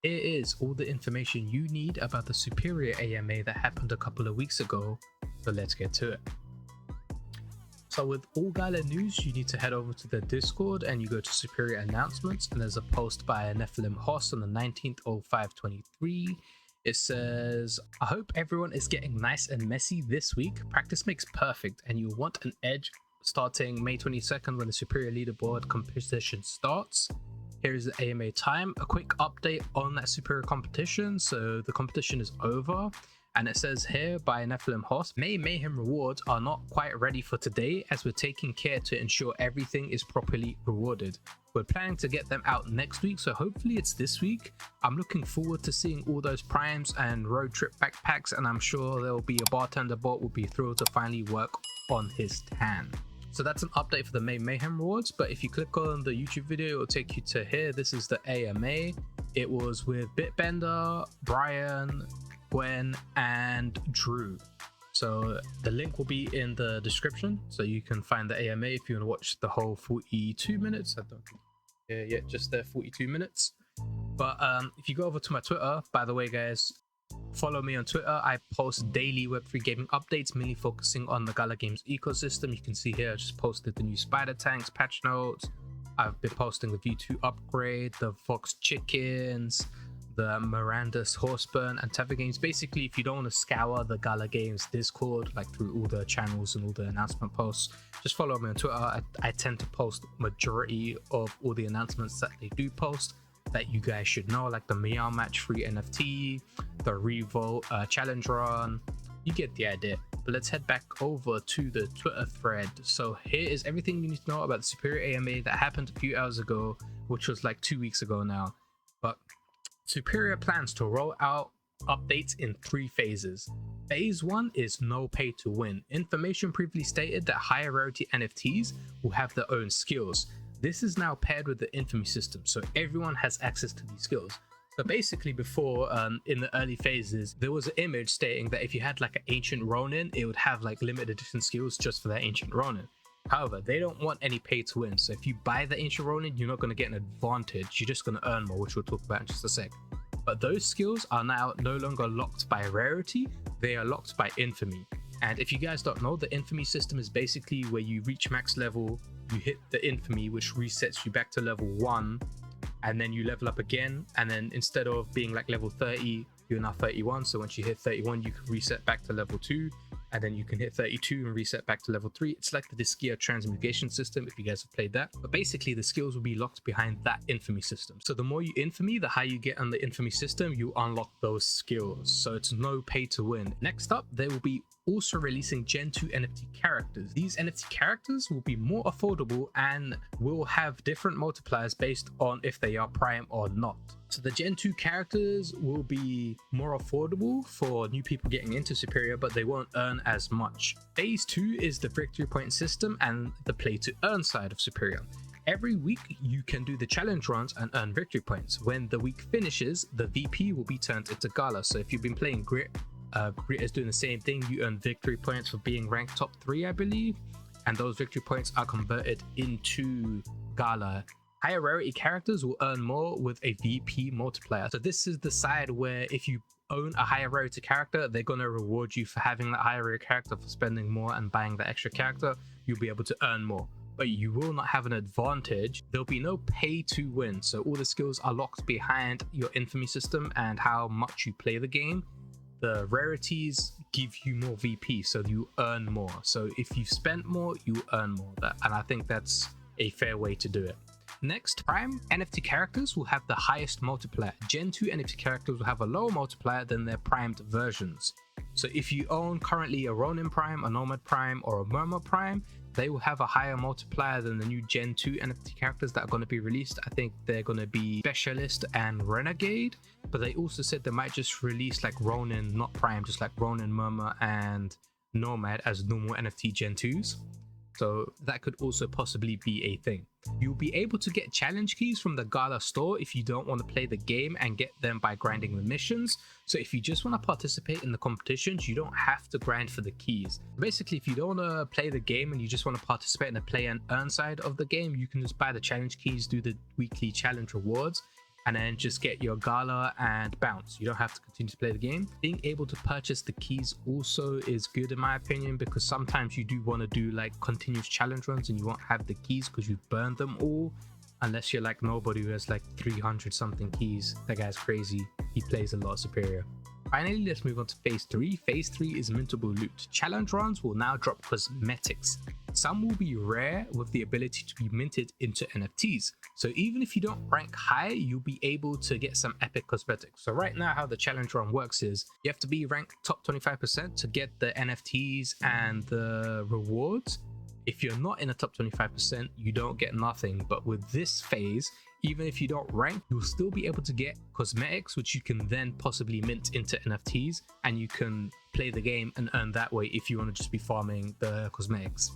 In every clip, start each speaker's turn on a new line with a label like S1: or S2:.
S1: Here is all the information you need about the Superior AMA that happened a couple of weeks ago, so let's get to it. So with all Gala news, you need to head over to the Discord and you go to Superior Announcements, and there's a post by a Nephilim host on the 19th of 5/23. It says, I hope everyone is getting nice and messy this week. Practice makes perfect and you want an edge starting May 22nd when the Superior Leaderboard competition starts. Here is the AMA time. A quick update on that Superior competition. So the competition is over. And it says here by Nephilim host, May Mayhem rewards are not quite ready for today as we're taking care to ensure everything is properly rewarded. We're planning to get them out next week, so hopefully it's this week. I'm looking forward to seeing all those primes and road trip backpacks, and I'm sure there'll be a bartender bot will be thrilled to finally work on his tan. So that's an update for the May Mayhem rewards, but if you click on the YouTube video, it'll take you to here. This is the AMA. It was with Bitbender, Brian, Gwen, and Drew. So the link will be in the description, so you can find the AMA if you want to watch the whole 42 minutes. I don't think, yeah, just there 42 minutes. But if you go over to my Twitter, by the way, guys, follow me on Twitter. I post daily Web3 gaming updates, mainly focusing on the Gala Games ecosystem. You can see here I just posted the new spider tanks patch notes. I've been posting the V2 upgrade, the Fox chickens, the Miranda's Horseburn, and Tether Games. Basically, if you don't want to scour the Gala Games Discord, like through all the channels and all the announcement posts, just follow me on Twitter. I tend to post majority of all the announcements that they do post that you guys should know, like the Meow Match free NFT, the Revolt challenge run. You get the idea. But let's head back over to the Twitter thread. So here is everything you need to know about the Superior AMA that happened a few hours ago, which was like 2 weeks ago now. But Superior plans to roll out updates in 3 phases. Phase 1 is no pay to win. Information previously stated that higher rarity NFTs will have their own skills. This is now paired with the infamy system, so everyone has access to these skills. So basically before, in the early phases, there was an image stating that if you had like an ancient Ronin, it would have like limited edition skills just for that ancient Ronin. However, they don't want any pay to win, so if you buy the ancient Ronin, you're not going to get an advantage, you're just going to earn more, which we'll talk about in just a sec. But those skills are now no longer locked by rarity, they are locked by infamy. And if you guys don't know, the infamy system is basically where you reach max level, you hit the infamy, which resets you back to level 1, and then you level up again, and then instead of being like level 30, you're now 31, so once you hit 31, you can reset back to level 2, and then you can hit 32 and reset back to level 3. It's like the Diskia transmutation system, if you guys have played that. But basically, the skills will be locked behind that infamy system. So the more you infamy, the higher you get on the infamy system, you unlock those skills. So it's no pay to win. Next up, they will be also releasing Gen 2 NFT characters. These NFT characters will be more affordable and will have different multipliers based on if they are prime or not. So the Gen 2 characters will be more affordable for new people getting into Superior, but they won't earn as much. Phase 2 is the victory point system and the play to earn side of Superior. Every week you can do the challenge runs and earn victory points. When the week finishes, the VP will be turned into Gala. So if you've been playing Grit, Grit is doing the same thing. You earn victory points for being ranked top 3, I believe, and those victory points are converted into Gala. Higher rarity characters will earn more with a VP multiplier. So this is the side where if you own a higher rarity character, they're going to reward you for having that higher rarity character, for spending more and buying that extra character. You'll be able to earn more, but you will not have an advantage. There'll be no pay to win. So all the skills are locked behind your infamy system and how much you play the game. The rarities give you more VP, so you earn more. So if you've spent more, you earn more. And I think that's a fair way to do it. Next, Prime NFT characters will have the highest multiplier. Gen 2 NFT characters will have a lower multiplier than their primed versions. So if you own currently a Ronin Prime, a Nomad Prime, or a Murmur Prime, they will have a higher multiplier than the new Gen 2 NFT characters that are going to be released. I think they're going to be Specialist and Renegade, but they also said they might just release like Ronin, not Prime, just like Ronin, Murmur, and Nomad as normal NFT Gen 2s. So that could also possibly be a thing. You'll be able to get challenge keys from the Gala store if you don't want to play the game and get them by grinding the missions. So if you just want to participate in the competitions, you don't have to grind for the keys. Basically, if you don't want to play the game and you just want to participate in the play and earn side of the game, you can just buy the challenge keys, do the weekly challenge rewards, and then just get your Gala and bounce. You don't have to continue to play the game. Being able to purchase the keys also is good in my opinion, because sometimes you do want to do like continuous challenge runs and you won't have the keys because you've burned them all, unless you're like nobody who has like 300 something keys. That guy's crazy. He plays a lot superior. Finally, let's move on to phase 3. Phase 3 is mintable loot. Challenge runs will now drop cosmetics. Some will be rare with the ability to be minted into NFTs. So even if you don't rank high, you'll be able to get some epic cosmetics. So right now, how the challenge run works is you have to be ranked top 25% to get the NFTs and the rewards. If you're not in the top 25%, you don't get nothing. But with this phase, even if you don't rank, you'll still be able to get cosmetics, which you can then possibly mint into NFTs, and you can play the game and earn that way if you want to just be farming the cosmetics.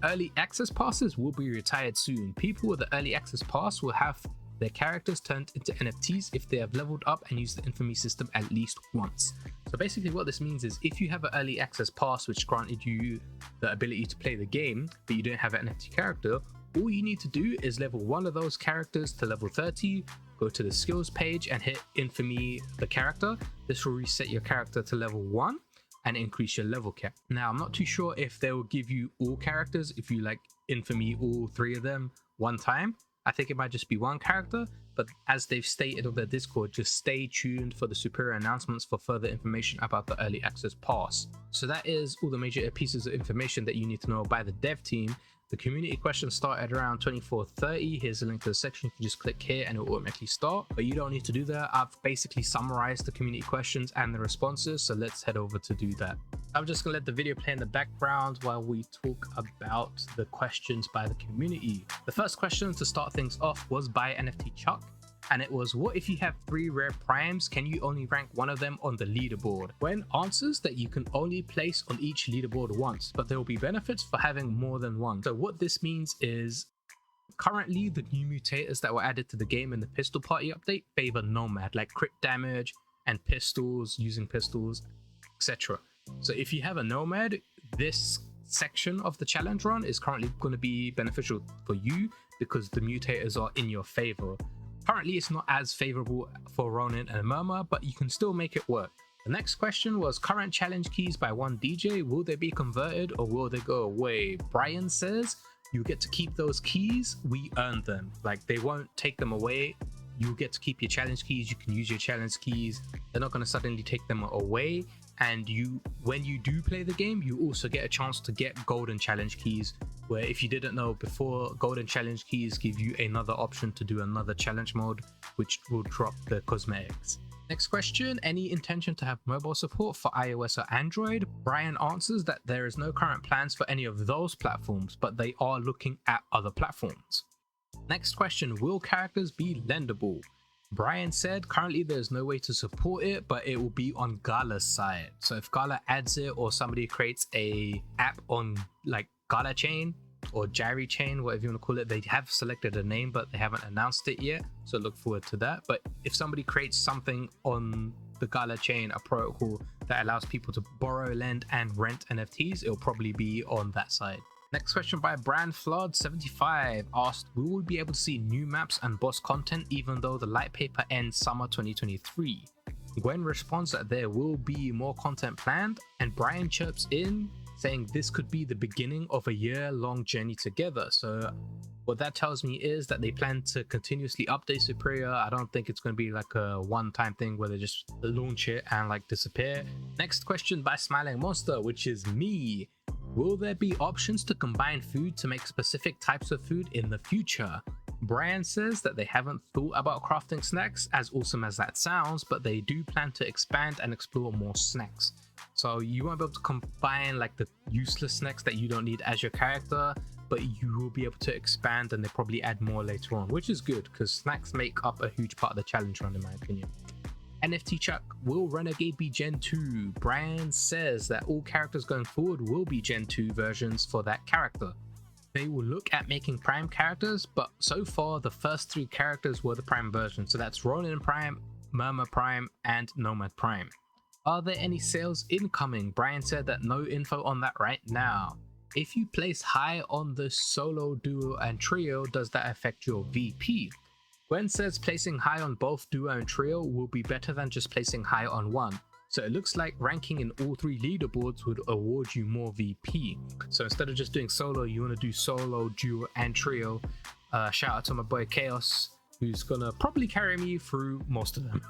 S1: Early access passes will be retired soon. People with the early access pass will have their characters turned into NFTs if they have leveled up and used the infamy system at least once. So basically what this means is if you have an early access pass which granted you the ability to play the game, but you don't have an NFT character, all you need to do is level one of those characters to level 30, go to the skills page and hit infamy the character. This will reset your character to level 1 and increase your level cap. Now, I'm not too sure if they will give you all characters if you like infamy all 3 of them one time. I think it might just be one character, but as they've stated on their Discord, just stay tuned for the superior announcements for further information about the early access pass. So that is all the major pieces of information that you need to know by the dev team. The community questions start at around 24:30. Here's a link to the section. You can just click here and it will automatically start, but you don't need to do that. I've basically summarized the community questions and the responses, so let's head over to do that. I'm just gonna let the video play in the background while we talk about the questions by the community. The first question to start things off was by NFT Chuck, and it was, what if you have 3 rare primes, can you only rank one of them on the leaderboard? Gwen answers that you can only place on each leaderboard once, but there will be benefits for having more than one. So what this means is currently the new mutators that were added to the game in the pistol party update favor nomad, like crit damage and pistols, using pistols, etc. So if you have a nomad, this section of the challenge run is currently going to be beneficial for you because the mutators are in your favor. Currently, it's not as favorable for Ronin and Murmur, but you can still make it work. The next question was current challenge keys by one DJ. Will they be converted or will they go away? Brian says you get to keep those keys. We earned them. Like, they won't take them away. You get to keep your challenge keys. You can use your challenge keys. They're not going to suddenly take them away. And when you do play the game, you also get a chance to get golden challenge keys, where if you didn't know before, golden challenge keys give you another option to do another challenge mode, which will drop the cosmetics. Next question, any intention to have mobile support for iOS or Android? Brian answers that there is no current plans for any of those platforms, but they are looking at other platforms. Next question, will characters be lendable? Brian said currently there's no way to support it, but it will be on Gala's side. So if Gala adds it or somebody creates a app on like Gala Chain or Jerry Chain, whatever you want to call it, they have selected a name, but they haven't announced it yet. So look forward to that. But if somebody creates something on the Gala Chain, a protocol that allows people to borrow, lend, and rent NFTs, it'll probably be on that side. Next question by Brand Flood 75 asked, will we be able to see new maps and boss content even though the light paper ends summer 2023? Gwen responds that there will be more content planned, and Brian chirps in saying this could be the beginning of a year-long journey together. So what that tells me is that they plan to continuously update Superior. I don't think it's going to be like a one-time thing where they just launch it and like disappear. Next question by Smilinmonster, which is me. Will there be options to combine food to make specific types of food in the future? Brian says that they haven't thought about crafting snacks, as awesome as that sounds, but they do plan to expand and explore more snacks. So you won't be able to combine like the useless snacks that you don't need as your character, but you will be able to expand and they probably add more later on, which is good because snacks make up a huge part of the challenge run in my opinion. NFT Chuck, will Renegade be Gen 2? Brian says that all characters going forward will be Gen 2 versions for that character. They will look at making Prime characters, but so far the first 3 characters were the Prime version. So that's Ronin Prime, Murmur Prime, and Nomad Prime. Are there any sales incoming? Brian said that no info on that right now. If you place high on the solo, duo, and trio, does that affect your VP? Gwen says placing high on both duo and trio will be better than just placing high on one. So it looks like ranking in all 3 leaderboards would award you more VP. So instead of just doing solo, you want to do solo, duo, and trio. Shout out to my boy Chaos, who's gonna probably carry me through most of them.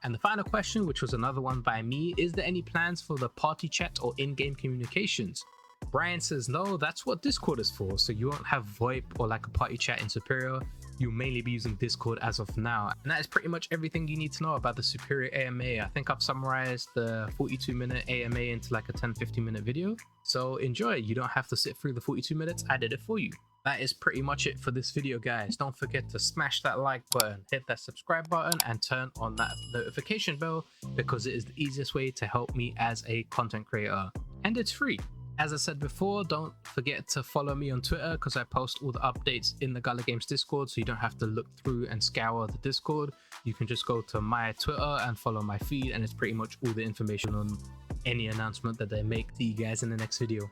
S1: And the final question, which was another one by me, is there any plans for the party chat or in-game communications? Brian says no, that's what Discord is for, so you won't have VoIP or like a party chat in Superior. You'll mainly be using Discord as of now. And that is pretty much everything you need to know about the Superior AMA. I think I've summarized the 42-minute AMA into like a 10-15 minute video. So enjoy, you don't have to sit through the 42 minutes, I did it for you. That is pretty much it for this video, guys. Don't forget to smash that like button, hit that subscribe button, and turn on that notification bell, because it is the easiest way to help me as a content creator. And it's free. As I said before, don't forget to follow me on Twitter, because I post all the updates in the Gala Games Discord, so you don't have to look through and scour the Discord. You can just go to my Twitter and follow my feed, and it's pretty much all the information on any announcement that they make to you guys in the next video.